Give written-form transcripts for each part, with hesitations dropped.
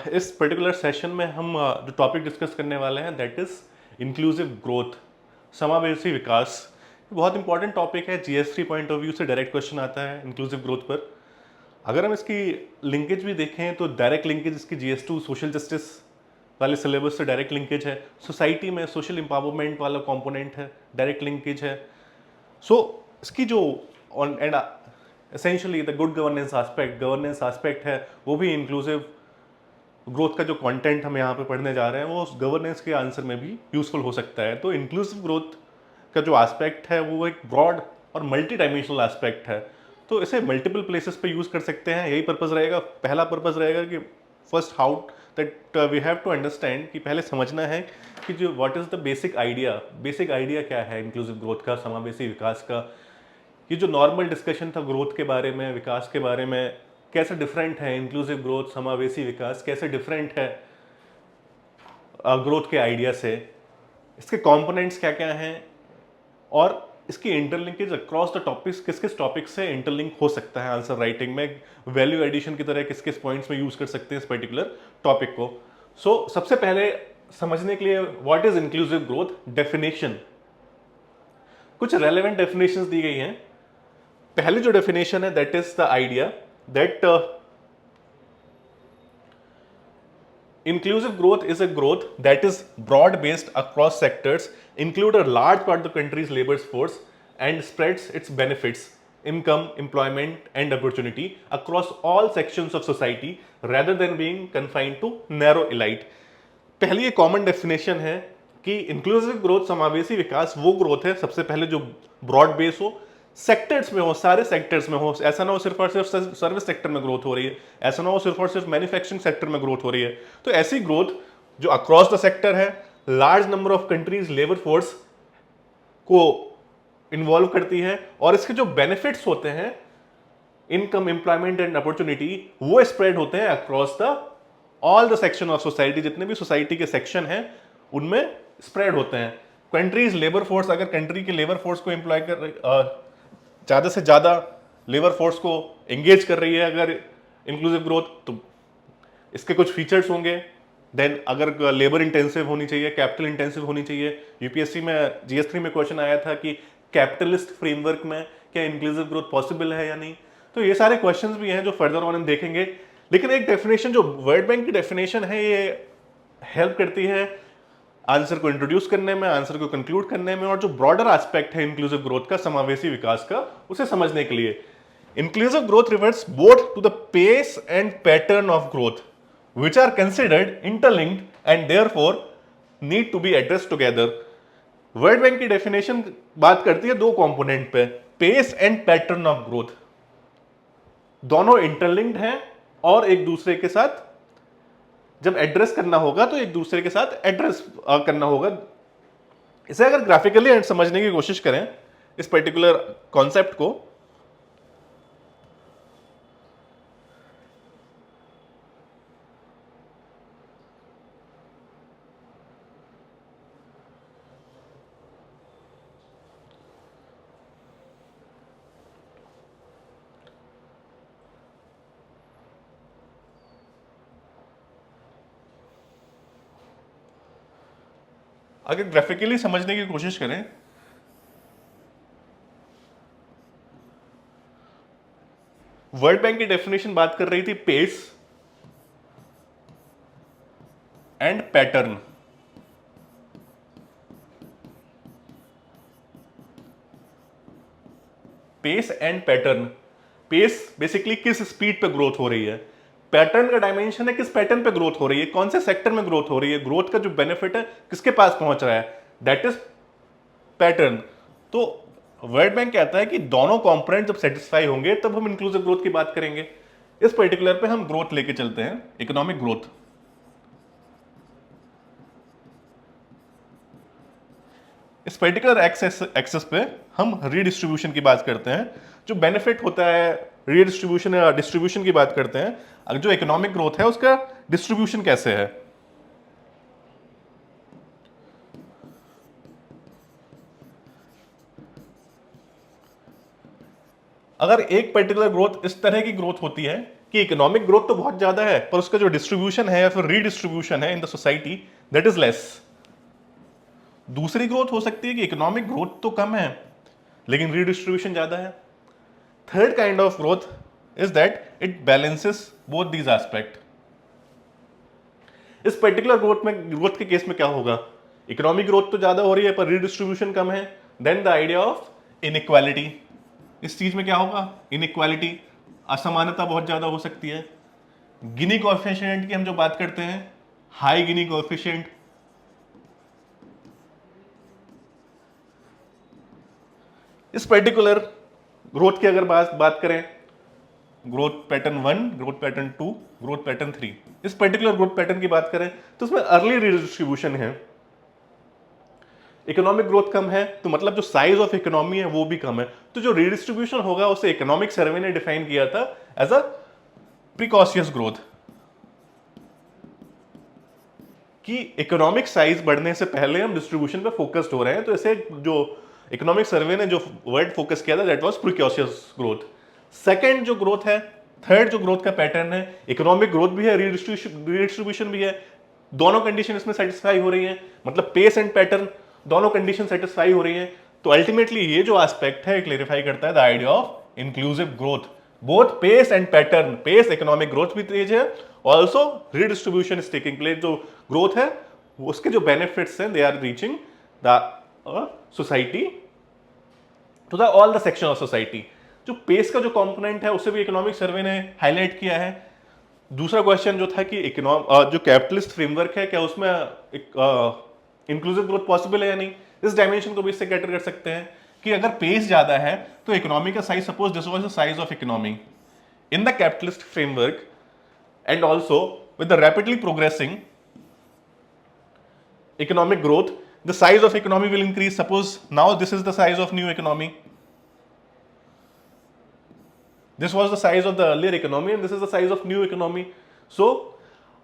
इस particular session में हम जो टॉपिक डिस्कस करने वाले हैं दैट इज इंक्लूसिव ग्रोथ, समावेशी विकास। बहुत इंपॉर्टेंट टॉपिक है, जीएस3 पॉइंट ऑफ व्यू से डायरेक्ट क्वेश्चन आता है इंक्लूसिव ग्रोथ पर। अगर हम इसकी लिंकेज भी देखें तो डायरेक्ट लिंकेज इसकी जीएस2 सोशल जस्टिस वाले सिलेबस से डायरेक्ट लिंकेज है, सोसाइटी में सोशल एम्पावरमेंट वाला कंपोनेंट है, डायरेक्ट लिंकेज है। सो इसकी जो on and essentially the good governance aspect है, वो भी इंक्लूसिव ग्रोथ का जो कंटेंट हम यहाँ पे पढ़ने जा रहे हैं वो उस गवर्नेंस के आंसर में भी यूजफुल हो सकता है। तो इंक्लूसिव ग्रोथ का जो एस्पेक्ट है वो एक ब्रॉड और मल्टी डायमेंशनल एस्पेक्ट है, तो इसे मल्टीपल प्लेसेस पे यूज कर सकते हैं। यही पर्पज़ रहेगा, पहला पर्पज़ रहेगा कि first how that we have to understand, कि पहले समझना है कि जो what is the basic idea क्या है इंक्लूसिव ग्रोथ का, समावेशी विकास का। ये जो नॉर्मल डिस्कशन था ग्रोथ के बारे में, विकास के बारे में, कैसे डिफरेंट है इंक्लूसिव ग्रोथ, समावेशी विकास कैसे डिफरेंट है ग्रोथ के आइडिया से, इसके कंपोनेंट्स क्या क्या हैं, और इसकी इंटरलिंकेज अक्रॉस द टॉपिक्स, किस किस टॉपिक से इंटरलिंक हो सकता है आंसर राइटिंग में, वैल्यू एडिशन की तरह किस किस पॉइंट्स में यूज कर सकते हैं इस पर्टिकुलर टॉपिक को। सो सबसे पहले समझने के लिए what is inclusive growth, definition. कुछ रेलेवेंट डेफिनेशंस दी गई हैं। पहली जो डेफिनेशन है that is the idea that inclusive growth is a growth that is broad based across sectors, include a large part of the country's labor force, and spreads its benefits, income, employment and opportunity across all sections of society rather than being confined to narrow elite। पहली एक common definition है कि inclusive growth, समावेशी विकास वो growth है सबसे पहले जो ब्रॉड बेस हो, सेक्टर्स में हो, सारे सेक्टर्स में हो। ऐसा ना हो सिर्फ और सिर्फ सर्विस सेक्टर में ग्रोथ हो रही है, ऐसा ना हो सिर्फ और सिर्फ मैन्युफैक्चरिंग सेक्टर में ग्रोथ हो रही है। तो ऐसी ग्रोथ जो अक्रॉस द सेक्टर है, large number of countries labour force को इन्वॉल्व करती है, और इसके जो बेनिफिट्स होते हैं, इनकम, एम्प्लॉयमेंट एंड अपॉर्चुनिटी, वो स्प्रेड होते हैं across the all the section of society. जितने भी सोसाइटी के सेक्शन हैं उनमें स्प्रेड होते हैं। कंट्रीज लेबर फोर्स, अगर कंट्री के लेबर फोर्स को एम्प्लॉय कर ज़्यादा से ज़्यादा लेबर फोर्स को एंगेज कर रही है अगर इंक्लूसिव ग्रोथ, तो इसके कुछ फीचर्स होंगे। देन अगर लेबर इंटेंसिव होनी चाहिए, कैपिटल इंटेंसिव होनी चाहिए। यूपीएससी में जीएस3 में क्वेश्चन आया था कि कैपिटलिस्ट फ्रेमवर्क में क्या इंक्लूसिव ग्रोथ पॉसिबल है या नहीं। तो ये सारे क्वेश्चंस भी हैं जो फर्दर ऑन हम देखेंगे। लेकिन एक डेफिनेशन जो वर्ल्ड बैंक की डेफिनेशन है, ये हेल्प करती है आंसर को इंट्रोड्यूस करने में, आंसर को कंक्लूड करने में, और जो ब्रॉडर एस्पेक्ट है इंक्लूसिव ग्रोथ का, समावेशी विकास का, उसे समझने के लिए। Inclusive growth reverts both to the pace and pattern of growth which are considered interlinked and therefore need to be addressed together। World bank की डेफिनेशन बात करती है दो कंपोनेंट पे, pace and pattern of growth. दोनों interlinked हैं और एक दूसरे के साथ जब एड्रेस करना होगा तो एक दूसरे के साथ एड्रेस करना होगा। इसे अगर ग्राफिकली समझने की कोशिश करें इस पर्टिकुलर कॉन्सेप्ट को, अगर ग्राफिकली समझने की कोशिश करें, वर्ल्ड बैंक की डेफिनेशन बात कर रही थी pace and pattern. Pace and pattern, pace basically किस स्पीड पे ग्रोथ हो रही है, पैटर्न का डायमेंशन है किस पैटर्न पे ग्रोथ हो रही है, कौन से सेक्टर में ग्रोथ हो रही है, ग्रोथ का जो बेनिफिट है किसके पास पहुंच रहा है, दैट इज पैटर्न। तो वर्ल्ड बैंक कहता है कि दोनों कंपोनेंट जब सेटिस्फाई होंगे तब हम इंक्लूसिव ग्रोथ की बात करेंगे। इस पर्टिकुलर पे हम ग्रोथ लेके चलते हैं, इकोनॉमिक ग्रोथ। इस पर्टिकुलर एक्सेस पे हम रीडिस्ट्रीब्यूशन की बात करते हैं, जो बेनिफिट होता है रीडिस्ट्रीब्यूशन या डिस्ट्रीब्यूशन की बात करते हैं। जो इकोनॉमिक ग्रोथ है उसका डिस्ट्रीब्यूशन कैसे है। अगर एक पर्टिकुलर ग्रोथ इस तरह की ग्रोथ होती है कि इकोनॉमिक ग्रोथ तो बहुत ज्यादा है पर उसका जो डिस्ट्रीब्यूशन है या फिर रीडिस्ट्रीब्यूशन है इन the society that is less. दूसरी ग्रोथ हो सकती है कि इकोनॉमिक ग्रोथ तो कम है लेकिन रीडिस्ट्रीब्यूशन ज्यादा है। Third kind of growth is that it balances both these aspect. इस पर्टिकुलर ग्रोथ के केस में क्या होगा, इकोनॉमिक ग्रोथ तो ज्यादा हो रही है पर रीडिस्ट्रीब्यूशन कम है, then the idea of inequality. इस चीज में क्या होगा, इनइक्वालिटी, असमानता बहुत ज्यादा हो सकती है। गिनी कोएफिशिएंट की हम जो बात करते हैं, हाई गिनी कोएफिशिएंट, इस पर्टिकुलर ग्रोथ की अगर बात करें, growth pattern 1, growth pattern 2, growth pattern 3, इस पर्टिकुलर ग्रोथ पैटर्न की बात करें तो उसमें अर्ली रिडिस्ट्रीब्यूशन है। इकोनॉमिक ग्रोथ कम है तो मतलब जो साइज ऑफ इकोनॉमी है वो भी कम है, तो जो रिडिस्ट्रीब्यूशन होगा उसे इकोनॉमिक सर्वे ने डिफाइन किया था एज अ प्रिकॉशियस ग्रोथ, कि इकोनॉमिक साइज बढ़ने से पहले हम डिस्ट्रीब्यूशन पे फोकस्ड हो रहे हैं, तो ऐसे जो इकोनॉमिक सर्वे ने जो वर्ड फोकस किया था that was precocious growth. Second जो ग्रोथ है, थर्ड जो ग्रोथ का पैटर्न है, इकोनॉमिक ग्रोथ भी है, रिडिस्ट्रीब्यूशन भी है, दोनों कंडीशन इसमें सेटिस्फाई हो रही है, मतलब पेस एंड पैटर्न दोनों कंडीशन सेटिस्फाई हो रही है। तो अल्टीमेटली ये जो एस्पेक्ट है क्लेरिफाई करता है the idea of inclusive growth. Both pace and pattern, pace economic growth भी तेज है, also redistribution is taking place, जो ग्रोथ है उसके जो बेनिफिट्स हैं they are reaching the society to the all the section of society. जो pace का जो कंपोनेंट है उसे भी इकोनॉमिक सर्वे ने हाईलाइट किया है। दूसरा क्वेश्चन जो था कि जो कैपिटलिस्ट फ्रेमवर्क है क्या उसमें इंक्लूसिव ग्रोथ पॉसिबल है या नहीं, इस डायमेंशन को भी इससे कैटर कर सकते हैं कि अगर पेस ज्यादा है तो इकोनॉमी का size, suppose this was the size of economy in the capitalist framework and also with the rapidly progressing economic growth, the size of economy will increase. Suppose now this is the size of new economy, this was the size of the earlier economy and this is the size of new economy. So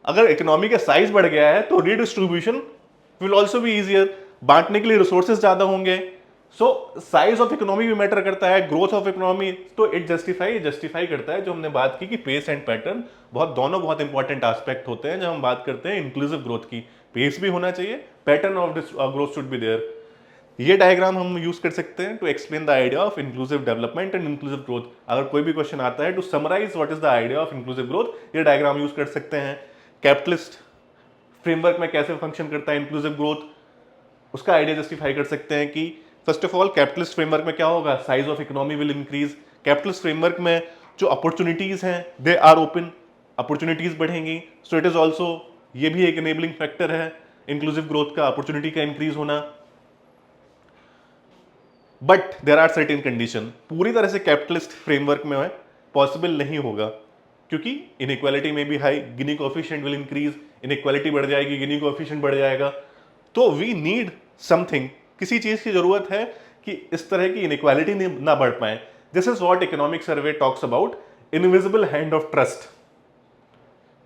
अगर economy का size बढ़ गया है तो redistribution will also be easier, बांटने के लिए resources ज्यादा होंगे। सो साइज ऑफ इकोनॉमी भी मैटर करता है, ग्रोथ ऑफ इकोनॉमी, तो इट जस्टिफाई करता है जो हमने बात की कि पेस एंड पैटर्न दोनों बहुत इंपॉर्टेंट एस्पेक्ट होते हैं जब हम बात करते हैं इंक्लूसिव ग्रोथ की। पेस भी होना चाहिए, pattern of growth should be there. ये डायग्राम हम यूज कर सकते हैं to explain the idea of inclusive development and inclusive growth. अगर कोई भी क्वेश्चन आता है to summarise what is the idea of inclusive growth, ये डायग्राम यूज कर सकते हैं। कैपिटलिस्ट फ्रेमवर्क में कैसे फंक्शन करता है इंक्लूसिव ग्रोथ, उसका आइडिया जस्टिफाई कर सकते हैं कि first of all capitalist framework में क्या होगा, size of economy will increase. Capitalist framework में जो अपॉर्चुनिटीज हैं दे आर ओपन, अपॉर्चुनिटीज बढ़ेंगी, सो इट इज ऑल्सो, ये भी एक इनेबलिंग फैक्टर है इंक्लूसिव ग्रोथ का, अपॉर्चुनिटी का इंक्रीज होना। But there are certain condition, पूरी तरह से कैपिटलिस्ट फ्रेमवर्क में पॉसिबल नहीं होगा क्योंकि इनइक्वालिटी में भी high, Guinea coefficient will increase, inequality बढ़ जाएगी, गिनी कोएफिशिएंट बढ़ जाएगा। तो वी नीड समथिंग, किसी चीज की जरूरत है कि इस तरह की इनइक्वालिटी ना बढ़ पाए। This is what economic survey talks about invisible hand of trust.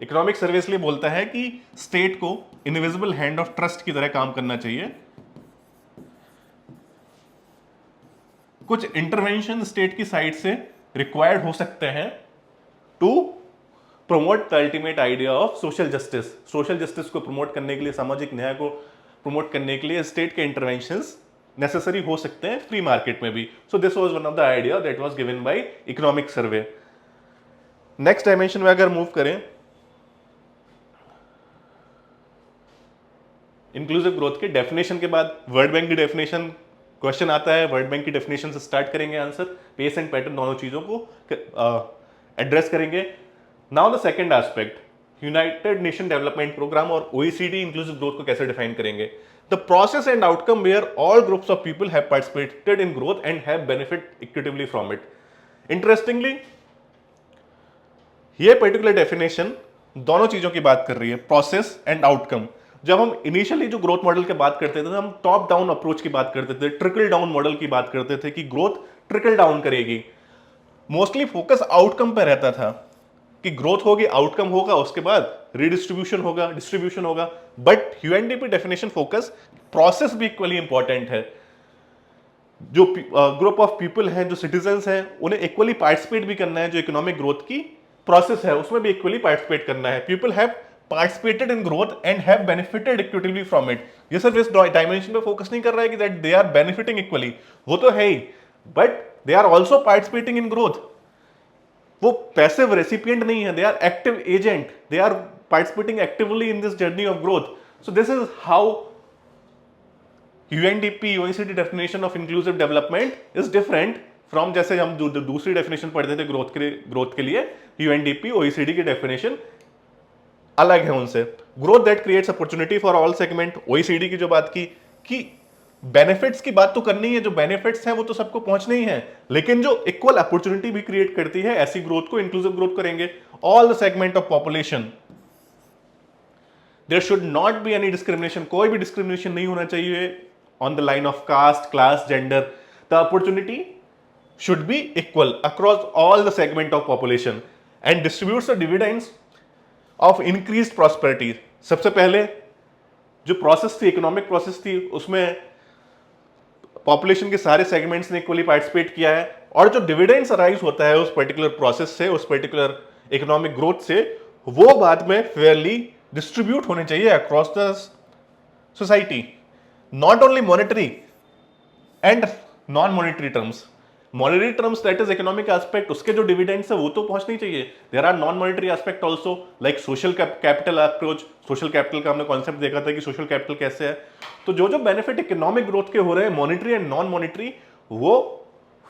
Economic survey इसलिए बोलता है कि स्टेट को इनविजिबल हैंड ऑफ ट्रस्ट की तरह काम करना चाहिए। कुछ इंटरवेंशन स्टेट की साइड से रिक्वायर्ड हो सकते हैं to promote the ultimate idea of social justice. Social justice को प्रमोट करने के लिए, सामाजिक न्याय को प्रमोट करने के लिए स्टेट के इंटरवेंशंस नेसेसरी हो सकते हैं फ्री मार्केट में भी। सो this was one of the idea that was given by economic survey. Next dimension में अगर मूव करें, इंक्लूसिव ग्रोथ के डेफिनेशन के बाद वर्ल्ड बैंक की डेफिनेशन क्वेश्चन आता है, वर्ल्ड बैंक की डेफिनेशन से स्टार्ट करेंगे आंसर, पेस एंड पैटर्न दोनों चीजों को एड्रेस करेंगे। Now the second aspect, United Nation Development Programme और ओईसीडी इंक्लूसिव ग्रोथ को कैसे डिफाइन करेंगे। The process and outcome where all groups of people have participated in growth and have benefit equitably from it. Interestingly ये particular definition दोनों चीजों की बात कर रही है, प्रोसेस एंड आउटकम। जब हम इनिशियली जो ग्रोथ मॉडल की बात करते थे हम टॉप डाउन अप्रोच की बात करते थे, ट्रिकल डाउन मॉडल की बात करते थे कि ग्रोथ ट्रिकल डाउन करेगी। मोस्टली फोकस आउटकम पर रहता था कि ग्रोथ होगी, आउटकम होगा, उसके बाद रीडिस्ट्रीब्यूशन होगा, डिस्ट्रीब्यूशन होगा। But UNDP definition focus process भी इक्वली इंपॉर्टेंट है। जो ग्रुप ऑफ पीपल हैं, जो सिटीजन्स हैं, उन्हें इक्वली पार्टिसिपेट भी करना है जो इकोनॉमिक ग्रोथ की प्रोसेस है उसमें भी इक्वली पार्टिसिपेट करना है। People have participated in growth and have benefited equitably from it. ये सिर्फ इस डायमेंशन पे फोकस नहीं कर रहा है कि that they are benefiting equally, वो तो है ही, but they are also participating in growth. वो पैसिव रेसिपिएंट नहीं है, they are active agent, they are participating actively in this journey of growth. So this is how UNDP OECD definition of inclusive development is different from जैसे हम दूसरी definition पढ़ते थे growth के लिए यूएनडीपी ओईसीडी की डेफिनेशन अलग है उनसे। Growth that creates opportunity for all segment, OECD की जो बात की कि बेनिफिट्स की बात तो करनी है, जो बेनिफिट्स हैं वो तो सबको पहुंचने ही है, लेकिन जो इक्वल अपॉर्चुनिटी भी क्रिएट करती है, ऐसी ग्रोथ को इंक्लूसिव ग्रोथ करेंगे। All the segment of population, there should not be any discrimination, कोई भी डिस्क्रिमिनेशन नहीं होना चाहिए on the line of caste, class, gender. The opportunity should be equal across all the segment of population and distributes the dividends of increased prosperity। सबसे पहले जो process थी, economic process थी, उसमें पॉपुलेशन के सारे सेगमेंट्स ने इक्वली पार्टिसिपेट किया है, और जो डिविडेंड्स अराइज होता है उस पर्टिकुलर प्रोसेस से, उस पर्टिकुलर इकोनॉमिक ग्रोथ से, वो बाद में फेयरली डिस्ट्रीब्यूट होने चाहिए across the society, not only monetary and non monetary terms. Monetary terms that is economic aspect, उसके जो डिविडेंड्स है वो तो पहुंचनी चाहिए। There are non monetary aspect also like social capital approach. Social capital का हमने कॉन्सेप्ट देखा था कि सोशल कैपिटल कैसे है। तो जो जो बेनिफिट इकोनॉमिक ग्रोथ के हो रहे हैं, मॉनेटरी एंड नॉन मॉनेटरी, वो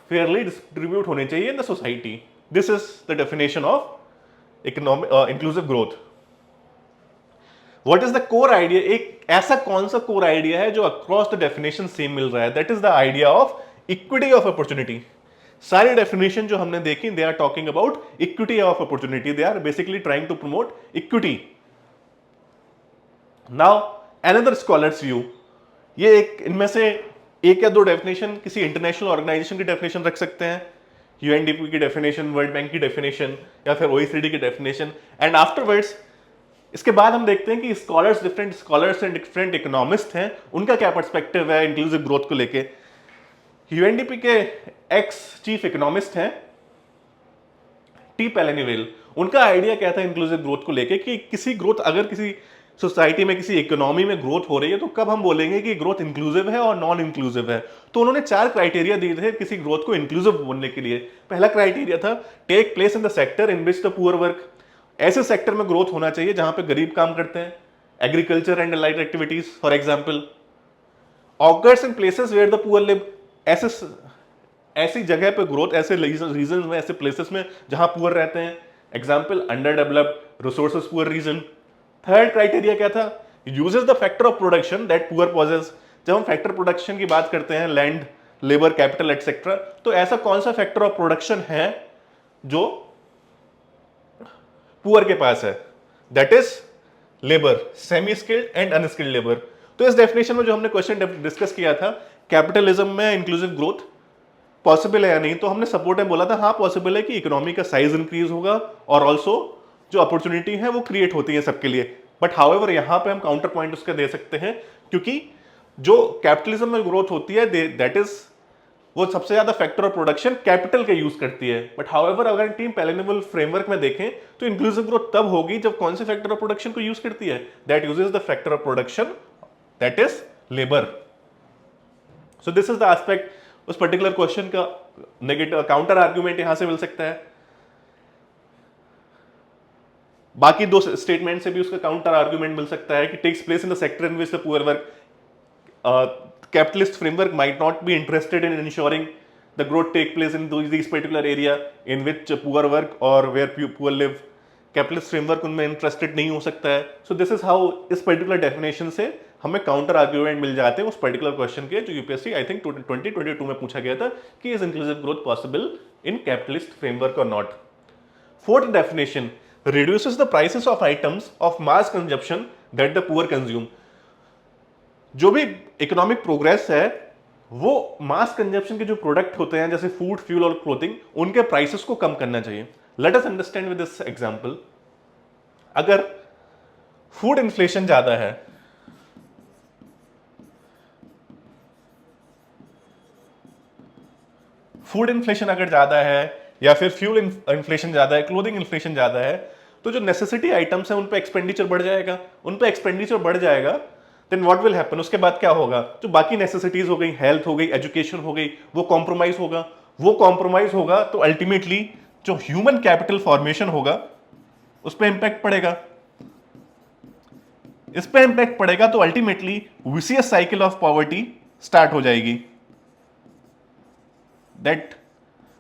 फेयरली डिस्ट्रीब्यूट होने चाहिए in the society. This is the definition of economic inclusive growth. What is the core idea? एक ऐसा कौन सा कोर आइडिया है जो अक्रॉस द डेफिनेशन सेम मिल रहा है? That is the idea of equity of opportunity. सारी डेफिनेशन जो हमने देखी, they are talking about equity of opportunity, they are basically trying to promote equity. Now another scholars view, ये एक इनमें से एक या दो डेफिनेशन किसी इंटरनेशनल ऑर्गेनाइजेशन की डेफिनेशन रख सकते हैं, यूएनडीपी की डेफिनेशन, वर्ल्ड बैंक की डेफिनेशन, या फिर ओईसीडी की डेफिनेशन, एंड आफ्टरवर्ड्स इसके बाद हम देखते हैं कि different scholars and different economist हैं, उनका क्या पर्सपेक्टिव है इंक्लूसिव ग्रोथ को लेके। यूएनडीपी के एक्स चीफ इकोनॉमिस्ट हैं टी पेलेनीवेल, उनका आइडिया क्या था इंक्लूसिव ग्रोथ को लेके कि किसी ग्रोथ, अगर किसी सोसाइटी में, किसी इकोनॉमी में ग्रोथ हो रही है, तो कब हम बोलेंगे कि ग्रोथ इंक्लूसिव है और नॉन इंक्लूसिव है। तो उन्होंने 4 क्राइटेरिया दिए थे किसी ग्रोथ को इंक्लूसिव बोलने के लिए। पहला क्राइटेरिया था take place in the sector in which the poor work. ऐसे सेक्टर में ग्रोथ होना चाहिए जहां पे गरीब काम करते हैं, agriculture and light activities for example. Occurs in places where the poor live, ऐसी जगह पे ग्रोथ, ऐसे रीजन में, ऐसे प्लेसेस में जहां पुअर रहते हैं, example under developed, resources poor region. Third criteria क्या था? Uses the factor of production that poor possess. जब हम फैक्टर प्रोडक्शन की बात करते हैं, लैंड, लेबर, कैपिटल एटसेट्रा, तो ऐसा कौन सा फैक्टर ऑफ प्रोडक्शन है जो पुअर के पास है? That is labour, semi skilled and unskilled labour. तो इस डेफिनेशन में जो हमने क्वेश्चन डिस्कस किया था, कैपिटलिज्म में इंक्लूसिव ग्रोथ पॉसिबल है या नहीं, तो हमने सपोर्ट में बोला था हाँ पॉसिबल है कि इकोनॉमी का साइज इंक्रीज होगा और ऑल्सो जो अपॉर्चुनिटी है वो क्रिएट होती है सबके लिए। बट हाउएवर यहां पे हम काउंटर पॉइंट उसका दे सकते हैं, क्योंकि जो कैपिटलिज्म में ग्रोथ होती है दैट इज, वो सबसे ज्यादा फैक्टर ऑफ प्रोडक्शन कैपिटल का यूज करती है। बट हाउएवर अगर टीम पेलेनेबल फ्रेमवर्क में देखें तो इंक्लूसिव ग्रोथ तब होगी जब कौन से फैक्टर ऑफ प्रोडक्शन को यूज करती है? That uses the factor of production, that is labour. So this is the aspect, उस पर्टिकुलर क्वेश्चन का नेगेटिव काउंटर आर्ग्यूमेंट यहां से मिल सकता है। बाकी दो स्टेटमेंट से भी उसका काउंटर आर्ग्यूमेंट मिल सकता है कि takes place in the sector in which the poor work, capitalist framework might not be interested in ensuring the growth take place in these particular area in which poor work or where poor live। capitalist framework उनमें interested नहीं हो सकता है। so this is how इस particular definition से हमें counter argument मिल जाते हैं उस particular question के, जो यूपीएससी आई थिंक 2022 में पूछा गया था कि is inclusive growth possible in capitalist framework or not। fourth definition reduces the prices of items of mass consumption that the poor consume। जो भी इकोनॉमिक प्रोग्रेस है वो मास कंजप्शन के जो प्रोडक्ट होते हैं जैसे फूड, फ्यूल और क्लोथिंग, उनके प्राइसेस को कम करना चाहिए। Let us understand with this example. अगर फूड इन्फ्लेशन ज्यादा है, फूड इन्फ्लेशन अगर ज्यादा है या फिर फ्यूल इन्फ्लेशन ज़्यादा है, क्लोथिंग इन्फ्लेशन ज़्यादा है, तो जो नेसेसिटी आइटम्स हैं उन पे एक्सपेंडिचर बढ़ जाएगा, उन पे एक्सपेंडिचर बढ़ जाएगा, देन व्हाट विल हैपन, उसके बाद क्या होगा, जो बाकी नेसेसिटीज हो गई, हेल्थ हो गई, एजुकेशन हो गई, वो कॉम्प्रोमाइज होगा, वो कॉम्प्रोमाइज होगा तो अल्टीमेटली जो ह्यूमन कैपिटल फॉर्मेशन होगा उस पर इंपैक्ट पड़ेगा, इस पे इंपैक्ट पड़ेगा तो ultimately vicious cycle of poverty start हो जाएगी, that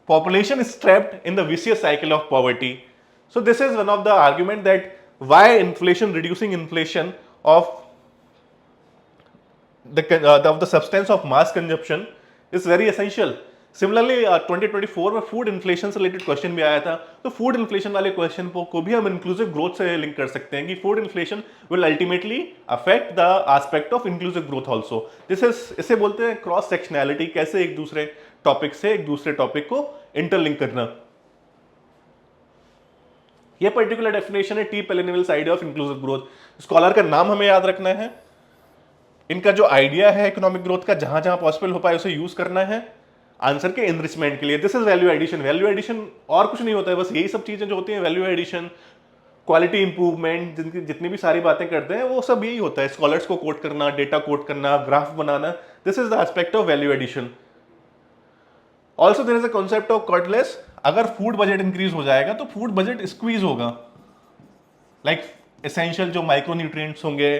population is trapped in the vicious cycle of poverty. So this is one of the argument that why reducing inflation of the substance of mass consumption is very essential. Similarly 2024 में food inflation से related question भी आया था, तो food inflation वाले question को भी हम इंक्लूसिव ग्रोथ से लिंक कर सकते हैं कि food inflation will ultimately affect the aspect of inclusive growth also. This is, इसे बोलते हैं क्रॉस सेक्शनैलिटी, कैसे एक दूसरे टॉपिक से एक दूसरे टॉपिक को इंटरलिंक करना। यह पर्टिकुलर डेफिनेशन है T Palanivel's idea of inclusive growth. Scholar का नाम हमें याद रखना है, इनका जो आइडिया है इकोनॉमिक ग्रोथ का, जहां जहां पॉसिबल हो पाए उसे यूज करना है आंसर के एनरिचमेंट के लिए। This is value addition. Value addition और कुछ नहीं होता है, बस यही सब चीजें जो होती हैं, वैल्यू एडिशन, क्वालिटी इंप्रूवमेंट, जितनी भी सारी बातें करते हैं वो सब यही होता है, स्कॉलर्स को कोट करना, डेटा कोट करना, ग्राफ बनाना। This is the aspect of value addition. Also there is a concept of costless. अगर फूड बजट इंक्रीज हो जाएगा तो फूड बजट स्क्वीज होगा, लाइक एसेंशियल जो माइक्रो न्यूट्रिएंट्स होंगे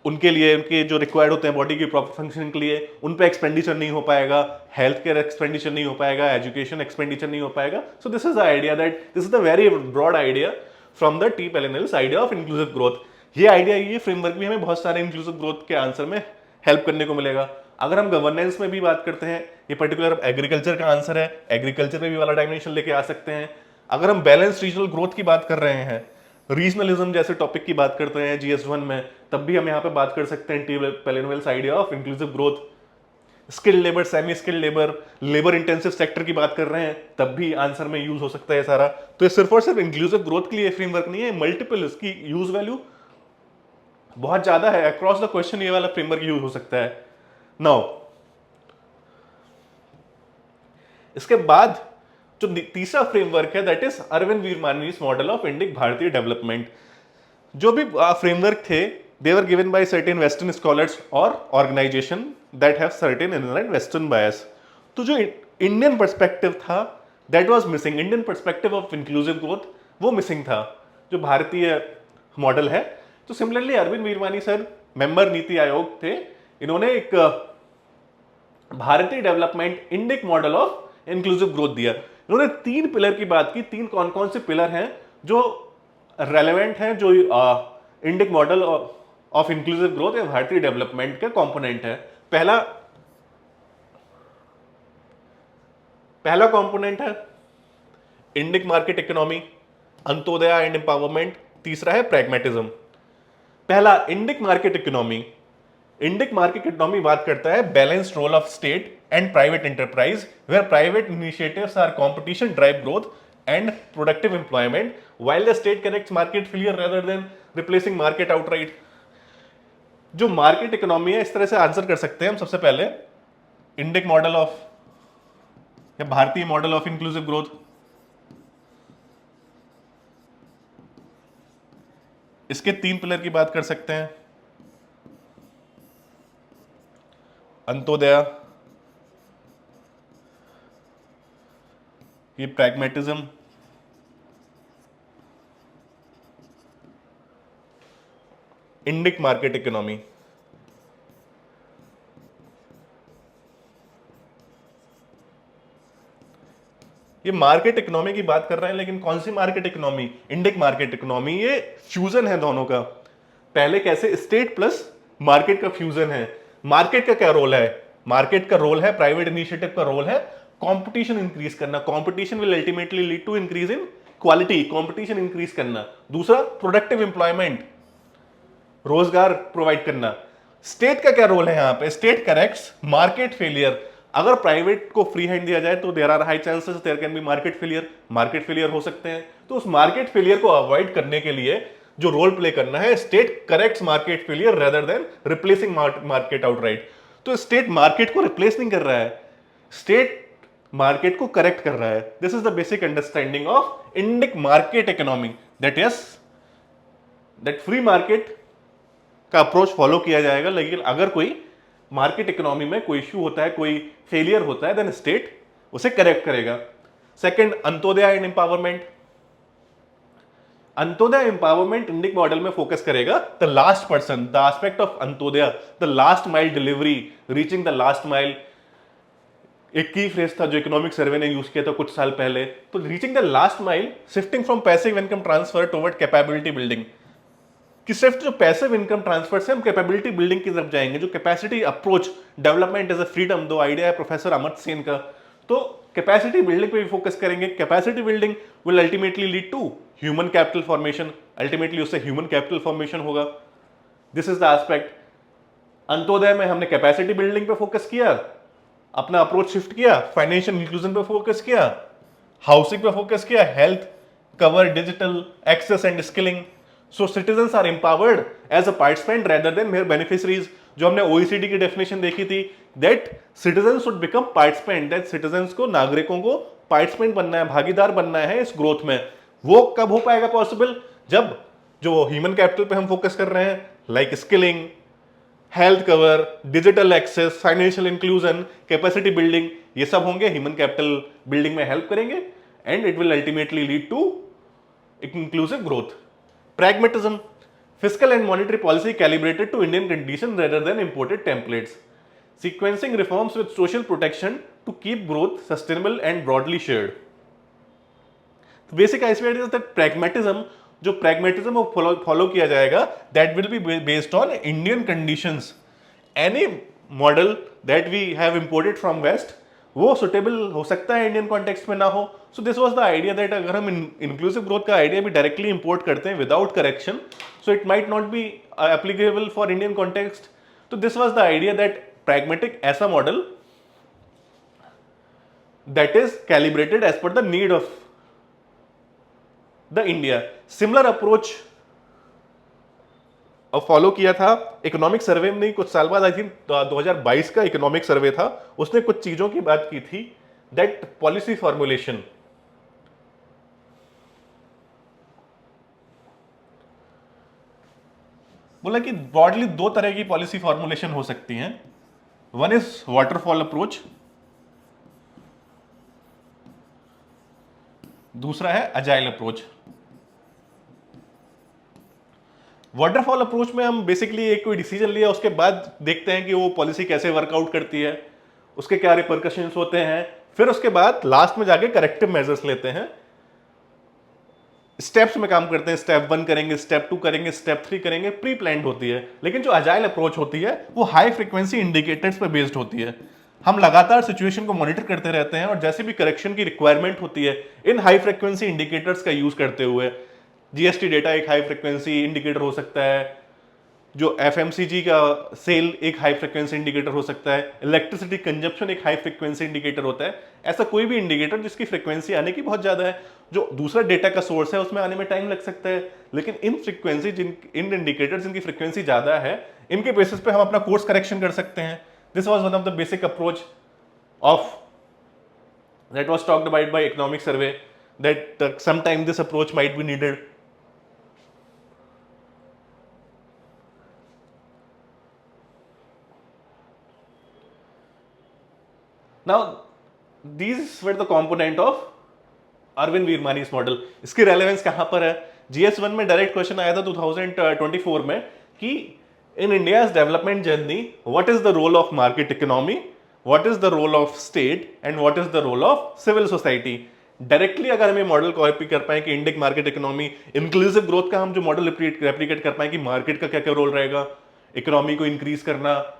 उनके लिए, उनके जो रिक्वायर्ड होते हैं बॉडी की प्रॉपर फंक्शनिंग के लिए, उन पे एक्सपेंडिचर नहीं हो पाएगा, हेल्थ केयर एक्सपेंडिचर नहीं हो पाएगा, एजुकेशन एक्सपेंडिचर नहीं हो पाएगा। So this is the idea, that this is the very broad idea from the T Palanivel's idea of inclusive growth. ये आइडिया, ये फ्रेमवर्क भी हमें बहुत सारे इंक्लूसिव ग्रोथ के आंसर में हेल्प करने को मिलेगा। अगर हम गवर्नेंस में भी बात करते हैं, ये पर्टिकुलर एग्रीकल्चर का आंसर है, एग्रीकल्चर में भी वाला डायमेंशन लेके आ सकते हैं। अगर हम बैलेंस रीजनल ग्रोथ की बात कर रहे हैं, रीजनलिज्म जैसे टॉपिक की बात करते हैं GS1 में, तब भी हम यहाँ पे बात कर सकते हैं T Palanivel's idea of inclusive growth. Skilled labour, semi skilled labour, labour intensive sector की बात कर रहे हैं, तब भी आंसर में यूज हो सकता है सारा। तो ये सिर्फ और सिर्फ इंक्लूसिव ग्रोथ के लिए फ्रेमवर्क नहीं है, मल्टीपल इसकी यूज वैल्यू बहुत ज्यादा है, अक्रॉस द क्वेश्चन ये वाला फ्रेमवर्क यूज हो सकता है। नाउ इसके बाद जो तीसरा फ्रेमवर्क है, that is Arvind Virmani's model of Indic भारतीय डेवलपमेंट। जो भी फ्रेमवर्क थे, they were given by certain western scholars और organisation that have certain inline western bias. तो जो इंडियन पर्सपेक्टिव था that was missing, Indian perspective of inclusive growth वो missing था, जो भारतीय मॉडल है। तो similarly Arvind Virmani sir member NITI Aayog थे, इन्होंने एक भारतीय development Indic model of inclusive growth दिया। इन्होंने 3 पिलर की बात की। 3 कौन कौन से पिलर हैं जो रेलेवेंट हैं, जो Indic model of inclusive growth या भारतीय डेवलपमेंट का कंपोनेंट है। पहला कंपोनेंट है Indic market economy, Antyodaya and empowerment. तीसरा है प्रैग्मेटिज्म। पहला Indic market economy. Indic market economy बात करता है balanced role of state and private enterprise, where private initiatives are competition drive growth and productive employment, while the state corrects market failure rather than replacing market outright. जो market economy है, इस तरह से answer कर सकते हैं हम। सबसे पहले इंडिक मॉडल ऑफ या भारतीय मॉडल ऑफ इंक्लूसिव ग्रोथ, इसके 3 पिलर की बात कर सकते हैं, अंत्योदय, ये प्रैग्मेटिज्म, इंडिक मार्केट इकोनॉमी। ये मार्केट इकोनॉमी की बात कर रहे हैं, लेकिन कौन सी market economy? Indic market economy. ये फ्यूजन है दोनों का। पहले कैसे स्टेट प्लस मार्केट का फ्यूजन है। मार्केट का क्या रोल है? मार्केट का रोल है, प्राइवेट इनिशिएटिव का रोल है कंपटीशन इंक्रीज करना। Competition will ultimately lead to increase in quality, competition increase करना। दूसरा प्रोडक्टिव एम्प्लॉयमेंट, रोजगार प्रोवाइड करना। स्टेट का क्या रोल है यहां पे? State corrects market failure. अगर प्राइवेट को फ्री हैंड दिया जाए तो there are high chances there can be market failure, market failure हो सकते हैं। तो उस मार्केट फेलियर को अवॉइड करने के लिए जो रोल प्ले करना है, state corrects market failure rather than replacing market outright. तो स्टेट मार्केट को रिप्लेस नहीं कर रहा है, स्टेट मार्केट को करेक्ट कर रहा है। This is the basic understanding of Indic market economy, that yes that free market का अप्रोच फॉलो किया जाएगा, लेकिन अगर कोई मार्केट इकोनॉमी में कोई इश्यू होता है, कोई फेलियर होता है, देन स्टेट उसे करेक्ट करेगा। Second, Antyodaya and empowerment. Antyodaya empowerment Indic model में फोकस करेगा the last person, the aspect of Antyodaya, the last mile delivery, reaching the last mile. एक की फ्रेज था जो इकोनॉमिक सर्वे ने यूज किया था कुछ साल पहले, तो reaching the last mile, shifting from passive income transfer toward capability building, कि सिर्फ जो पैसिव इनकम ट्रांसफर से हम कैपेबिलिटी बिल्डिंग की तरफ जाएंगे। जो capacity approach, development as a freedom, दो आइडिया है प्रोफेसर अमर्त्य सेन का, तो कैपेसिटी बिल्डिंग पे भी फोकस करेंगे। Capacity building will ultimately lead to human capital formation, ultimately उससे ह्यूमन कैपिटल फॉर्मेशन होगा। This is the aspect. Antyodaya में हमने कैपेसिटी बिल्डिंग पे फोकस किया, अपना अप्रोच शिफ्ट किया, फाइनेंशियल इंक्लूजन पे फोकस किया, हाउसिंग पे फोकस किया, health cover, digital access and skilling. So citizens are empowered as a participant rather than mere beneficiaries. जो हमने ओईसीडी की डेफिनेशन देखी थी, that citizen should become participant, that citizens को, नागरिकों को पार्टिसिपेंट बनना है, भागीदार बनना है इस ग्रोथ में। वो कब हो पाएगा पॉसिबल? जब जो ह्यूमन कैपिटल पे हम फोकस कर रहे हैं, like skilling, health cover, digital access, financial inclusion, capacity building, ये सब होंगे, ह्यूमन कैपिटल बिल्डिंग में हेल्प करेंगे, and it will ultimately lead to inclusive growth. Pragmatism, fiscal and monetary policy calibrated to Indian conditions rather than imported templates. Sequencing reforms with social protection to keep growth sustainable and broadly shared. The basic idea is that pragmatism, जो pragmatism वो follow किया जाएगा, that will be based on Indian conditions. Any model that we have imported from West, वो suitable हो सकता है Indian context में ना हो। So this was the idea that अगर हम इंक्लूसिव ग्रोथ का आइडिया भी डायरेक्टली इंपोर्ट करते हैं without correction, so it might not be applicable for Indian context. तो this was the idea that pragmatic ऐसा model that is calibrated as per the need of the India. Similar approach अब follow किया था economic survey में, कुछ साल बाद, I think 2022 का इकोनॉमिक सर्वे था, उसने कुछ चीजों की बात की थी, दैट पॉलिसी फॉर्मुलेशन। बोला कि ब्रॉडली दो तरह की पॉलिसी फॉर्मुलेशन हो सकती हैं। वन इज वाटरफॉल अप्रोच, दूसरा है अजाइल अप्रोच। वाटरफॉल अप्रोच में हम बेसिकली एक कोई डिसीजन लिया, उसके बाद देखते हैं कि वो पॉलिसी कैसे वर्कआउट करती है, उसके क्या रिपरकशंस होते हैं, फिर उसके बाद लास्ट में जाके करेक्टिव मेजर्स लेते हैं, स्टेप्स में काम करते हैं। स्टेप 1 करेंगे, स्टेप 2 करेंगे, स्टेप 3 करेंगे, प्री प्लान्ड होती है। लेकिन जो अजाइल अप्रोच होती है वो हाई फ्रीक्वेंसी इंडिकेटर्स पर बेस्ड होती है। हम लगातार सिचुएशन को मॉनिटर करते रहते हैं और जैसे भी करेक्शन की रिक्वायरमेंट होती है, इन हाई फ्रीक्वेंसी इंडिकेटर्स का यूज करते हुए, जीएसटी डेटा एक हाई फ्रीक्वेंसी इंडिकेटर हो सकता है, जो एफएमसीजी का सेल एक हाई फ्रीक्वेंसी इंडिकेटर हो सकता है, इलेक्ट्रिसिटी कंजप्शन एक हाई फ्रीक्वेंसी इंडिकेटर होता है। ऐसा कोई भी इंडिकेटर जिसकी फ्रीक्वेंसी आने की बहुत ज्यादा है, जो दूसरा डेटा का सोर्स है, उसमें आने में टाइम लग सकता है। लेकिन इन फ्रीक्वेंसी इन इंडिकेटर्स जिनकी फ्रीक्वेंसी ज्यादा है, इनके बेसिस पे हम अपना कोर्स करेक्शन कर सकते हैं। This was one of the basic approach of that was talked about by economic survey, that sometime this approach might be needed. Now, these were the component of Arvind Virmani's model. इसकी relevance कहां पर है? GS1 में direct question आया था 2024 में कि in India's development journey what is the role of market economy, what is the role of state and what is the role of civil society. Directly अगर हम मॉडल कॉपी कर पाए कि Indic market economy, inclusive growth का हम जो model replicate कर पाए कि मार्केट का क्या क्या रोल रहेगा, इकोनॉमी को इंक्रीज करना,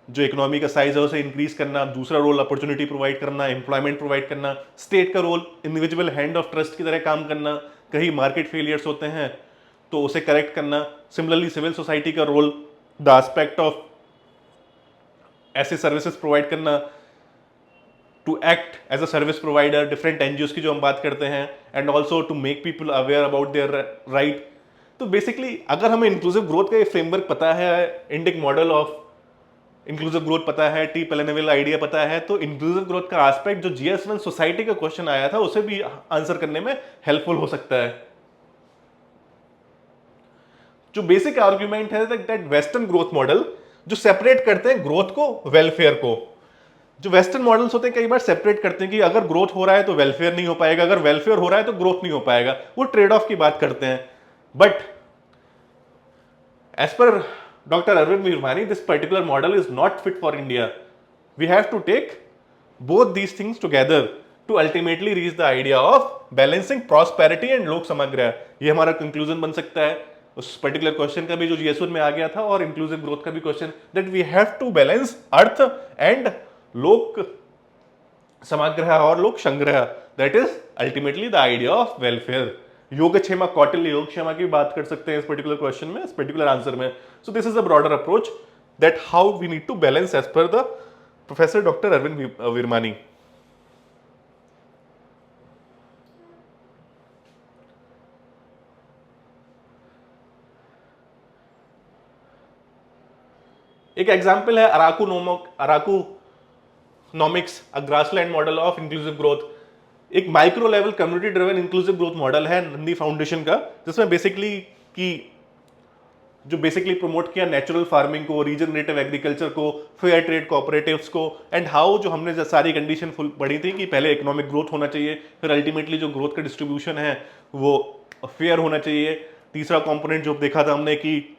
जो इकोनॉमी का साइज है उसे इंक्रीज करना, दूसरा रोल अपॉर्चुनिटी प्रोवाइड करना, एम्प्लॉयमेंट प्रोवाइड करना, स्टेट का role individual hand of trust की तरह काम करना, कहीं मार्केट फेलियर्स होते हैं तो उसे करेक्ट करना। सिमिलरली सिविल सोसाइटी का रोल, द एस्पेक्ट ऑफ ऐसे सर्विसेज प्रोवाइड करना, to act as a service provider, different NGO की जो हम बात करते हैं, and also to make people aware about their right. तो बेसिकली अगर हमें इंक्लूसिव ग्रोथ का ये फ्रेमवर्क पता है, Indic model of inclusive growth पता है, टी पेलेनेविल आइडिया पता है, तो इंक्लूसिव ग्रोथ का एस्पेक्ट जो GS1 सोसाइटी का क्वेश्चन आया था उसे भी आंसर करने में हेल्पफुल हो सकता है। जो बेसिक आर्ग्यूमेंट है दैट वेस्टर्न ग्रोथ मॉडल जो सेपरेट करते हैं ग्रोथ को वेलफेयर को, जो वेस्टर्न मॉडल्स होते हैं कई बार सेपरेट करते हैं कि अगर ग्रोथ हो रहा है तो वेलफेयर नहीं हो पाएगा, अगर वेलफेयर हो रहा है तो ग्रोथ नहीं हो पाएगा, वो ट्रेड ऑफ की बात करते हैं। But as per doctor Arvind Virwani this particular model is not fit for India. We have to take both these things together to ultimately reach the idea of balancing prosperity and लोक समग्र। ये हमारा conclusion बन सकता है उस पर्टिकुलर क्वेश्चन का भी जो GS1 में आ गया था, और इंक्लूसिव ग्रोथ का भी question, that we have to balance अर्थ एंड लोक समग्र और लोक संग्रह, that is ultimately the idea of welfare. योगक्षेमा कौटिल्य योगक्षेमा की बात कर सकते हैं इस पर्टिकुलर क्वेश्चन में, इस पर्टिकुलर आंसर में। So this is a broader approach that how we need to balance as per the professor doctor Arvind Virmani. एक एग्जांपल है Arakunomics, a grassland model of inclusive growth. एक micro level community driven inclusive growth model है Naandi foundation का, जिसमें basically promote किया natural farming को, regenerative agriculture को, fair trade cooperatives को, एंड हाउ जो हमने सारी कंडीशन फुल पढ़ी थी कि पहले इकोनॉमिक ग्रोथ होना चाहिए, फिर अल्टीमेटली जो ग्रोथ का डिस्ट्रीब्यूशन है वो फेयर होना चाहिए। तीसरा कंपोनेंट जो देखा था हमने कि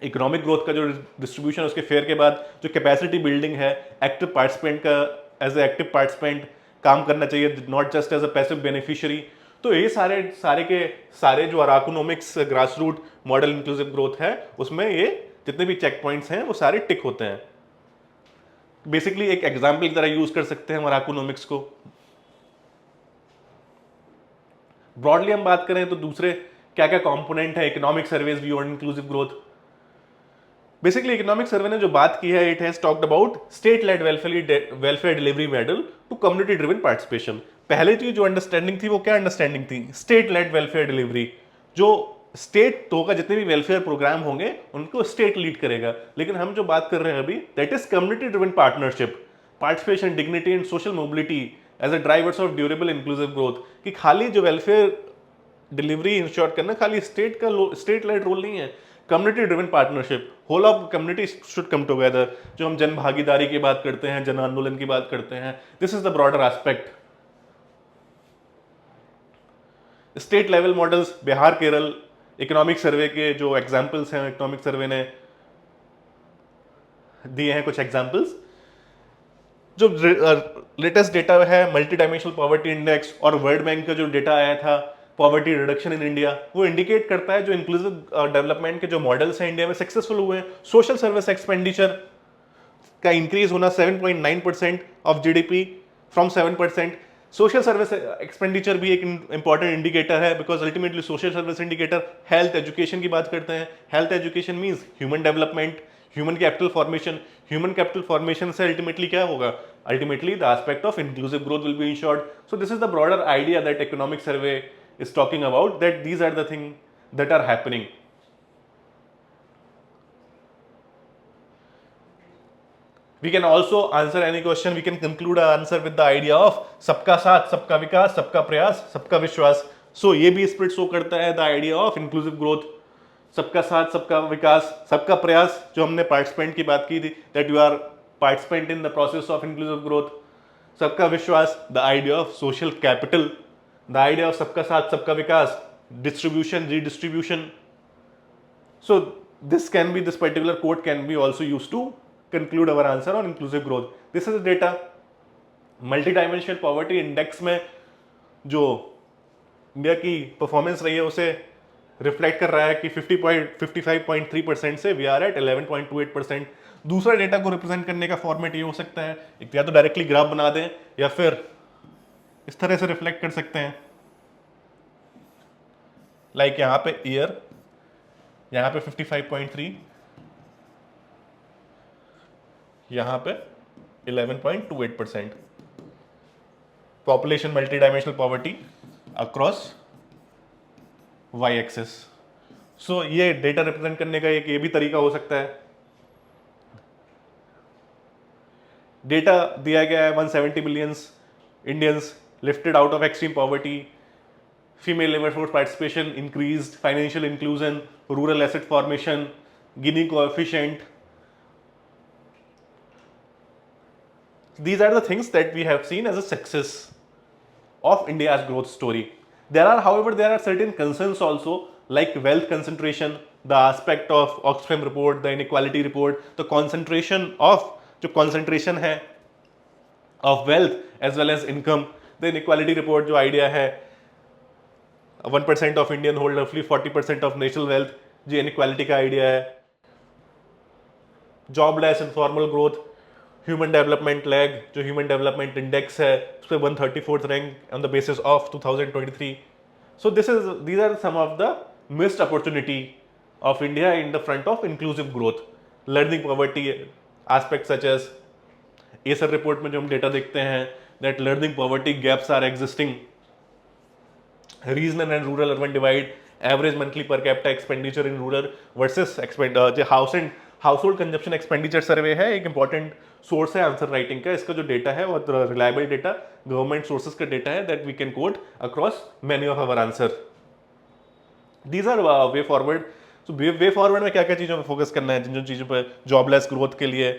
इकोनॉमिक ग्रोथ का जो डिस्ट्रीब्यूशन है उसके फेयर के बाद जो कैपेसिटी बिल्डिंग है, एक्टिव पार्टिसिपेंट का एज ए एक्टिव पार्टिसिपेंट काम करना चाहिए, not just as a passive beneficiary. तो ये सारे जो Arakunomics grass root model inclusive growth है उसमें ये जितने भी चेक पॉइंट्स हैं वो सारे टिक होते हैं। बेसिकली एक एग्जाम्पल की तरह यूज कर सकते हैं हम अराकुनोमिक्स को। ब्रॉडली हम बात करें तो दूसरे क्या क्या कंपोनेंट है economic survey's view on inclusive growth. Basically economic survey ने जो बात की है, it has talked about state led welfare delivery model to community driven participation. पहले की जो अंडरस्टैंडिंग थी वो क्या अंडरस्टैंडिंग थी, स्टेट लेड वेलफेयर डिलीवरी, जो स्टेट तो होगा, जितने भी वेलफेयर प्रोग्राम होंगे उनको स्टेट लीड करेगा। लेकिन हम जो बात कर रहे हैं अभी, that is community driven partnership, participation, dignity and social mobility as a drivers of durable inclusive growth. कि खाली जो वेलफेयर डिलीवरी इंश्योर करना खाली स्टेट लेड रोल नहीं है, community driven partnership, whole of community should come together. जो हम जन भागीदारी की बात करते हैं, जन आंदोलन की बात करते हैं, this is the broader aspect. State level models, Bihar Kerala economic survey के जो एग्जाम्पल्स हैं, इकोनॉमिक सर्वे ने दिए हैं कुछ एग्जाम्पल्स। जो लेटेस्ट डेटा है मल्टी डायमेंशनल पॉवर्टी इंडेक्स और वर्ल्ड बैंक का जो डेटा आया था पॉवर्टी रिडक्शन इन इंडिया, वो इंडिकेट करता है जो इंक्लूसिव डेवलपमेंट के जो मॉडल्स हैं इंडिया में सक्सेसफुल हुए हैं। सोशल सर्विस एक्सपेंडिचर का इंक्रीज होना 7.9% of GDP from 7%। Social service expenditure भी एक इंपॉर्टेंट इंडिकेटर है, because ultimately social service indicator health education की बात करते हैं। Health education means human development, human capital formation. Human capital formation से अल्टीमेटली क्या होगा, ultimately the aspect of inclusive growth will be insured. So this is the broader idea that economic survey is talking about, that these are the things that are happening. We can also answer any question, we can conclude our answer with the idea of सबका साथ सबका विकास, सबका प्रयास सबका विश्वास। So ये भी spirit show करता है the idea of inclusive growth, सबका साथ सबका विकास सबका प्रयास। जो हमने पार्टिसिपेंट की बात की थी, that you are participant in the process of inclusive growth। सबका विश्वास, the idea of social capital, the idea of सबका साथ सबका विकास, distribution, redistribution। So this particular quote can be also used to conclude our answer on inclusive growth. This is the data। multidimensional poverty index में जो India की performance रही है उसे reflect कर रहा है कि 55.3% से वी आर एट 11.28%। दूसरा डेटा को रिप्रेजेंट करने का फॉर्मेट ये हो सकता है, एक या तो डायरेक्टली ग्राफ बना दें या फिर इस तरह से रिफ्लेक्ट कर सकते हैं। लाइक यहां पे ईयर, यहां पे 55.3, यहां पे 11.28%। Population multi dimensional poverty across Y axis. So ये डेटा रिप्रेजेंट करने का एक ये भी तरीका हो सकता है। डेटा दिया गया है 170 millions Indians lifted out of extreme poverty, female labor force participation increased, financial inclusion, rural asset formation, Gini coefficient. These are the things that we have seen as a success of India's growth story. However, there are certain concerns also, like wealth concentration, the aspect of Oxfam report, the inequality report, the concentration of जो concentration है of wealth as well as income, the inequality report जो idea है 1% of Indian hold रफली 40% of national wealth, जो inequality का idea है, jobless informal growth, human development lag, जो human development index है उस पर 134th rank on the basis of 2023. So these are some of the missed opportunity of India in the front of inclusive growth. Learning poverty aspect such as ASER report में जो हम data देखते हैं that learning poverty gaps are existing, regional and rural urban divide, average monthly per capita expenditure in rural versus household consumption expenditure survey है एक important source है answer writing का. इसका जो डेटा है वो रिलायबल डेटा गवर्नमेंट सोर्सेज का data है that we can quote across many of our answer. These are way forward. So way forward में क्या क्या चीज़ों पर फोकस करना है, जिन जिन चीज़ों पर जॉबलेस ग्रोथ के लिए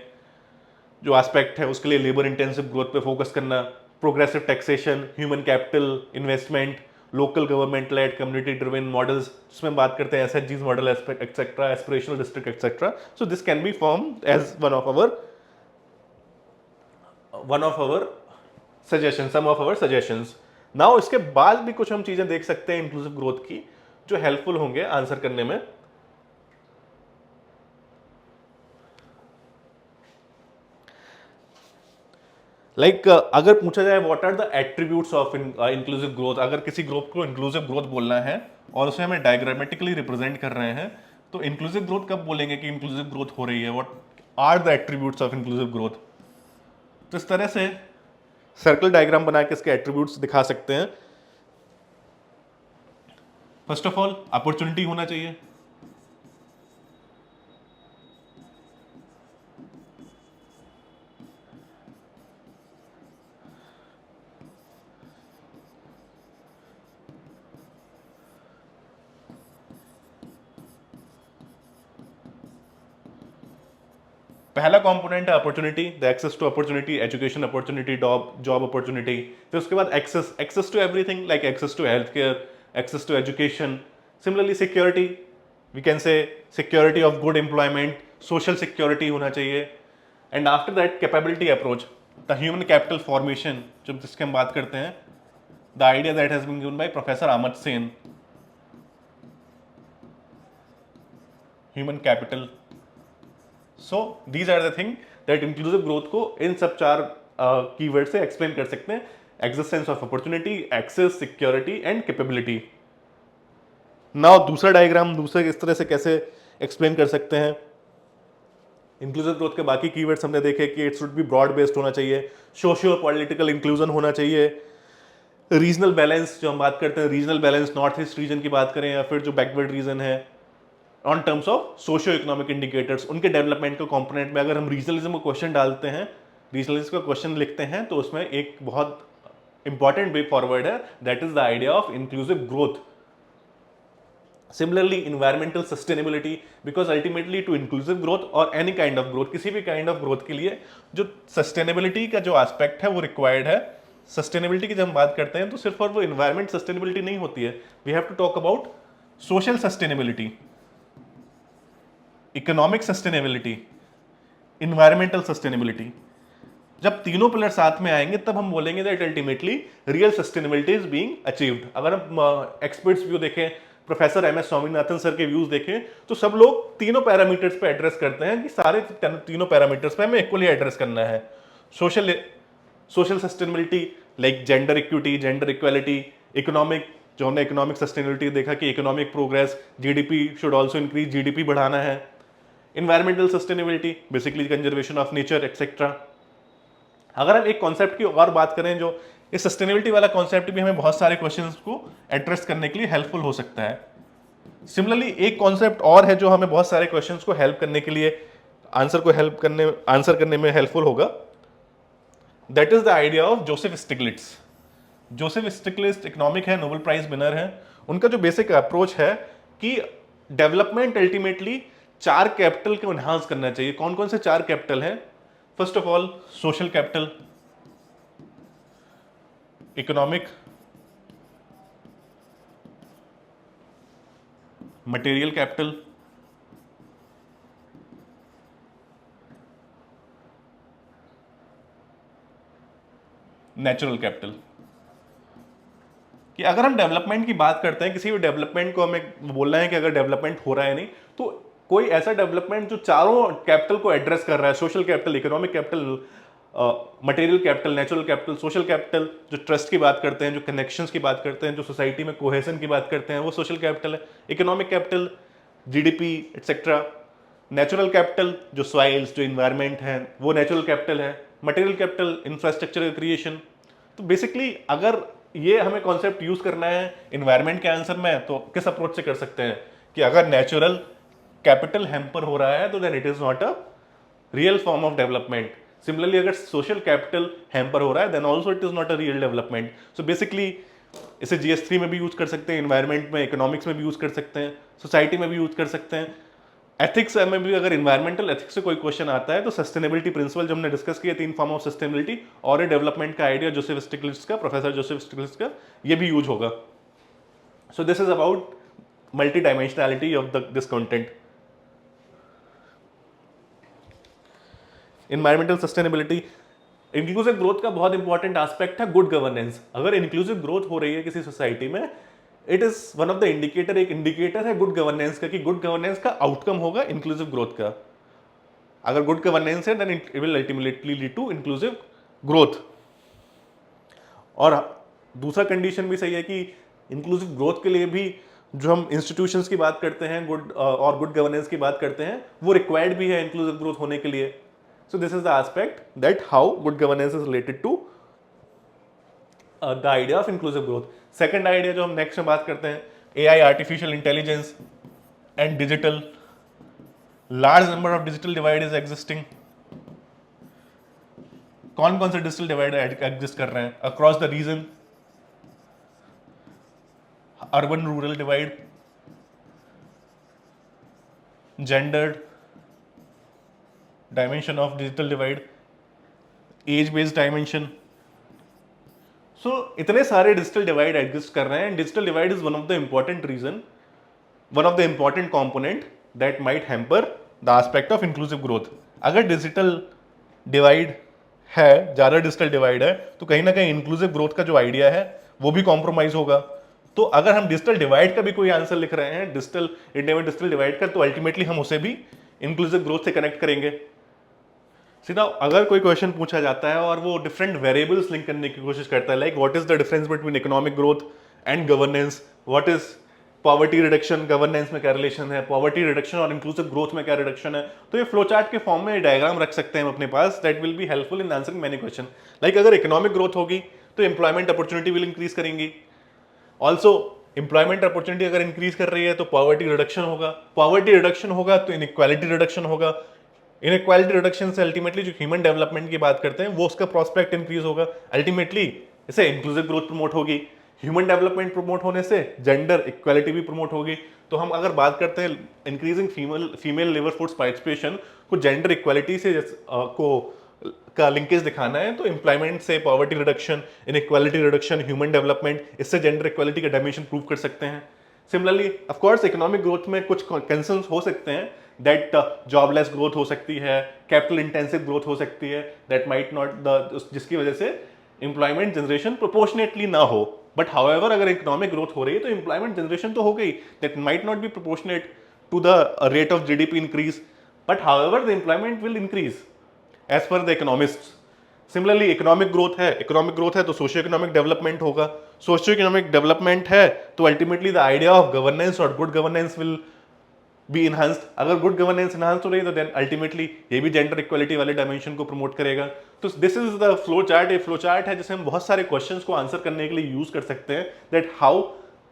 जो एस्पेक्ट है उसके लिए लेबर इंटेंसिव ग्रोथ पे फोकस करना, progressive taxation, human capital investment, local government led community driven models जिसमें बात करते हैं एसएचजीज model etcetera, aspirational district etcetera. So this can be form as one of our suggestion, some of our suggestions. Now इसके बाद भी कुछ हम चीजें देख सकते हैं इंक्लूसिव ग्रोथ की जो हेल्पफुल होंगे आंसर करने में. अगर पूछा जाए what are the attributes of inclusive growth, अगर किसी ग्रोथ को इंक्लूसिव ग्रोथ बोलना है और उसे हमें डायग्रामेटिकली रिप्रेजेंट कर रहे हैं तो इंक्लूसिव ग्रोथ कब बोलेंगे कि इंक्लूसिव ग्रोथ हो रही है, what are the attributes of inclusive growth. तो इस तरह से सर्कल डायग्राम बना के इसके एट्रीब्यूट्स दिखा सकते हैं. फर्स्ट ऑफ ऑल अपॉर्चुनिटी होना चाहिए. पहला कंपोनेंट है opportunity, the access to opportunity, education opportunity, job opportunity. फिर उसके बाद access to everything like access to health care, access to education. Similarly security, we can say security of good employment, social security होना चाहिए. And after that capability approach, the human capital formation जो जिसके हम बात करते हैं, the idea that has been given by professor Ahmad Sen. Human capital. So these are the thing that inclusive growth को इन सब चार कीवर्ड से एक्सप्लेन कर सकते हैं. Existence of opportunity, access, security and capability. Now दूसरा डायग्राम दूसरे इस तरह से कैसे एक्सप्लेन कर सकते हैं. इंक्लूसिव ग्रोथ के बाकी कीवर्ड्स हमने देखे कि it should be broad based होना चाहिए, सोशियो पॉलिटिकल इंक्लूजन होना चाहिए, रीजनल बैलेंस जो हम बात करते हैं, regional balance north east region की बात करें या फिर जो बैकवर्ड रीजन है, on terms of socio economic indicators, उनके डेवलपमेंट के कंपोनेंट में अगर हम रीजनलिज्म का क्वेश्चन डालते हैं, रीजनलिज्म का क्वेश्चन लिखते हैं तो उसमें एक बहुत इंपॉर्टेंट वे फॉरवर्ड है that is the idea of inclusive growth. Similarly environmental sustainability, because ultimately to inclusive growth और एनी काइंड ऑफ ग्रोथ, किसी भी काइंड ऑफ ग्रोथ के लिए जो सस्टेनेबिलिटी का जो एस्पेक्ट है वो रिक्वायर्ड है. सस्टेनेबिलिटी की जब हम बात करते हैं तो सिर्फ और वो इन्वायरमेंट सस्टेनेबिलिटी नहीं होती है, we have to talk about social sustainability, economic sustainability, environmental sustainability. जब तीनों पिलर साथ में आएंगे तब हम बोलेंगे that ultimately real sustainability is being achieved. अगर हम एक्सपर्ट्स व्यू देखें, प्रोफेसर एमएस स्वामीनाथन सर के व्यूज देखें तो सब लोग तीनों पैरामीटर्स पे एड्रेस करते हैं कि सारे तीनों पैरामीटर्स पे हमें इक्वली एड्रेस करना है. Social sustainability like gender equity, gender equality, economic जो हमने इकोनॉमिक सस्टेनेबिलिटी देखा कि economic progress, GDP should also increase, GDP बढ़ाना है. Environmental sustainability basically conservation of nature etcetera. अगर हम एक कॉन्सेप्ट की और बात करें जो इस सस्टेनेबिलिटी वाला कॉन्सेप्ट भी हमें बहुत सारे क्वेश्चंस को एड्रेस करने के लिए हेल्पफुल हो सकता है. सिमिलरली एक कॉन्सेप्ट और है जो हमें बहुत सारे क्वेश्चंस को हेल्प करने के लिए आंसर करने में हेल्पफुल होगा, that is the idea of Joseph Stiglitz. Joseph Stiglitz economic है, नोबेल प्राइज विनर है। उनका जो बेसिक अप्रोच है कि डेवलपमेंट अल्टीमेटली चार कैपिटल को एनहांस करना चाहिए। कौन कौन से चार कैपिटल हैं? First of all social capital, economic, material capital, natural capital. कि अगर हम डेवलपमेंट की बात करते हैं, किसी भी डेवलपमेंट को हमें बोलना है कि अगर डेवलपमेंट हो रहा है नहीं, तो कोई ऐसा डेवलपमेंट जो चारों कैपिटल को एड्रेस कर रहा है, social capital, economic capital, material capital, natural capital. Social capital जो ट्रस्ट की बात करते हैं, जो कनेक्शंस की बात करते हैं, जो सोसाइटी में कोहेशन की बात करते हैं, वो सोशल कैपिटल है। Economic capital GDP etcetera. Natural capital जो सॉइल्स, जो इन्वायरमेंट है, वो नेचुरल कैपिटल है। Material capital infrastructure creation. तो बेसिकली अगर ये हमें कॉन्सेप्ट यूज करना है इन्वायरमेंट के आंसर में, तो किस अप्रोच से कर सकते हैं कि अगर नेचुरल कैपिटल हैम्पर हो रहा है तो then it is not a real form of development. Similarly अगर सोशल कैपिटल हैम्पर हो रहा है then also it is not a real development. So basically इसे GS3 में भी यूज कर सकते हैं, इन्वायरमेंट में, इकोनॉमिक्स में भी यूज कर सकते हैं, सोसाइटी में भी यूज कर सकते हैं। एथिक्स में भी अगर इन्वायरमेंटल एथिक्स से कोई क्वेश्चन आता है तो सस्टेनेबिलिटी प्रिंसिपल जो हमने डिस्कस किया, 3 फॉर्म ऑफ सस्टेनेबिलिटी और ये डेवलपमेंट का आइडिया जोसेफ स्टिग्लिट्स का, प्रोफेसर जोसेफ स्टिग्लिट्स का, ये भी यूज होगा। So this is about multi dimensionality of this content. Environmental sustainability, inclusive growth का बहुत इंपॉर्टेंट एस्पेक्ट है गुड गवर्नेंस। अगर इंक्लूसिव ग्रोथ हो रही है किसी सोसाइटी में, it is one of the indicator, एक इंडिकेटर है गुड गवर्नेंस का, कि गुड गवर्नेंस का आउटकम होगा इंक्लूसिव ग्रोथ का। अगर गुड गवर्नेंस है then it will ultimately lead to inclusive growth. और दूसरा कंडीशन भी सही है कि इंक्लूसिव ग्रोथ के लिए भी जो हम इंस्टीट्यूशंस की बात करते हैं गुड और गुड गवर्नेंस की बात करते हैं, वो रिक्वायर्ड भी है इंक्लूसिव ग्रोथ होने के लिए। So this is the aspect that how good governance is related to the idea of inclusive growth. Second idea जो हम नेक्स्ट में बात करते हैं, AI, artificial intelligence and digital. Large number of digital divide is existing. कौन कौन से digital divide exist कर रहे हैं across the region? Urban rural divide, gendered dimension of digital divide, age based dimension. So इतने सारे डिजिटल डिवाइड एग्जिस्ट कर रहे हैं। Digital divide is one of the important reason, one of the important component that might hamper the aspect of inclusive growth. अगर digital divide है, ज़्यादा digital divide है, तो कहीं ना कहीं इंक्लूसिव ग्रोथ का जो आइडिया है वो भी कॉम्प्रोमाइज होगा। तो अगर हम डिजिटल डिवाइड का भी कोई आंसर लिख रहे हैं, डिजिटल इंडिया में डिजिटल डिवाइड का, तो अल्टीमेटली हम उसे भी इंक्लूसिव ग्रोथ से कनेक्ट करेंगे। सीधा अगर कोई क्वेश्चन पूछा जाता है और वो डिफरेंट वेरिएबल्स लिंक करने की कोशिश करता है, like what is the difference between economic growth and governance, what is poverty reduction, governance में क्या रिलेशन है, पॉवर्टी रिडक्शन और इंक्लूसिव ग्रोथ में क्या रिडक्शन है, तो ये फ्लो चार्ट के फॉर्म में डायग्राम रख सकते हैं हम अपने पास, that will be helpful in answering many question. Like अगर इकोनॉमिक ग्रोथ होगी तो एम्प्लॉयमेंट अपॉर्चुनिटी विल इंक्रीज करेंगी। ऑल्सो एम्प्लॉयमेंट अपॉर्चुनिटी अगर इंक्रीज कर रही है तो पॉवर्टी रिडक्शन होगा, पॉवर्टी रिडक्शन होगा तो इनइक्वालिटी रिडक्शन होगा, इनइक्वालिटी रिडक्शन से अल्टीमेटली जो ह्यूमन डेवलपमेंट की बात करते हैं वो उसका प्रोस्पेक्ट इंक्रीज होगा, अल्टीमेटली इसे इंक्लूसिव ग्रोथ प्रमोट होगी। ह्यूमन डेवलपमेंट प्रमोट होने से जेंडर इक्वालिटी भी प्रमोट होगी। तो हम अगर बात करते हैं increasing female labour force participation को जेंडर इक्वालिटी से का लिंकेज दिखाना है, तो एम्प्लॉयमेंट से poverty reduction, inequality reduction, human development, इससे जेंडर इक्वालिटी का डायमेंशन प्रूव कर सकते हैं। Similarly of course economic growth में कुछ कंसर्न्स हो सकते हैं, दैट जॉबलेस ग्रोथ हो सकती है, कैपिटल इंटेंसिव ग्रोथ हो सकती है, दैट माइट नॉट द, जिसकी वजह से एम्प्लॉयमेंट जनरेशन प्रोपोर्शनेटली ना हो। बट हाउएवर अगर इकोनॉमिक ग्रोथ हो रही है तो एम्प्लॉयमेंट जनरेशन तो हो गई, that might not be proportionate to the rate of GDP increase, but however the employment will increase as per the economists. Similarly economic growth है तो सोशियो इकोनॉमिक डेवलपमेंट होगा, सोशियो इकोनॉमिक डेवलपमेंट है तो ultimately the idea of governance और good governance will be enhanced. अगर good governance enhance हो रही है तो देन अल्टीमेटली ये भी जेंडर इक्वालिटी वाले डायमेंशन को प्रमोट करेगा। तो this is the flow chart. ये फ्लो चार्ट है जिसे हम बहुत सारे क्वेश्चंस को आंसर करने के लिए यूज कर सकते हैं, that how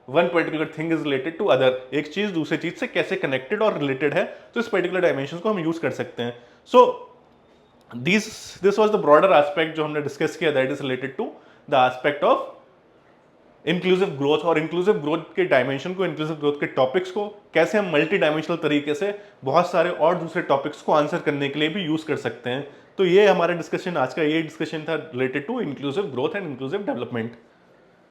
one particular thing is related to other, एक चीज दूसरी चीज से कैसे कनेक्टेड और रिलेटेड है, तो इस पर्टिकुलर डायमेंशन को हम यूज कर सकते हैं। So this was the broader aspect जो हमने डिस्कस किया, that is related to the aspect of inclusive growth और इंक्लूसिव ग्रोथ के डायमेंशन को, इंक्लूसिव ग्रोथ के टॉपिक्स को कैसे हम मल्टी डायमेंशनल तरीके से बहुत सारे और दूसरे टॉपिक्स को आंसर करने के लिए भी यूज कर सकते हैं। तो ये हमारा डिस्कशन, आज का ये डिस्कशन था related to inclusive growth and inclusive development.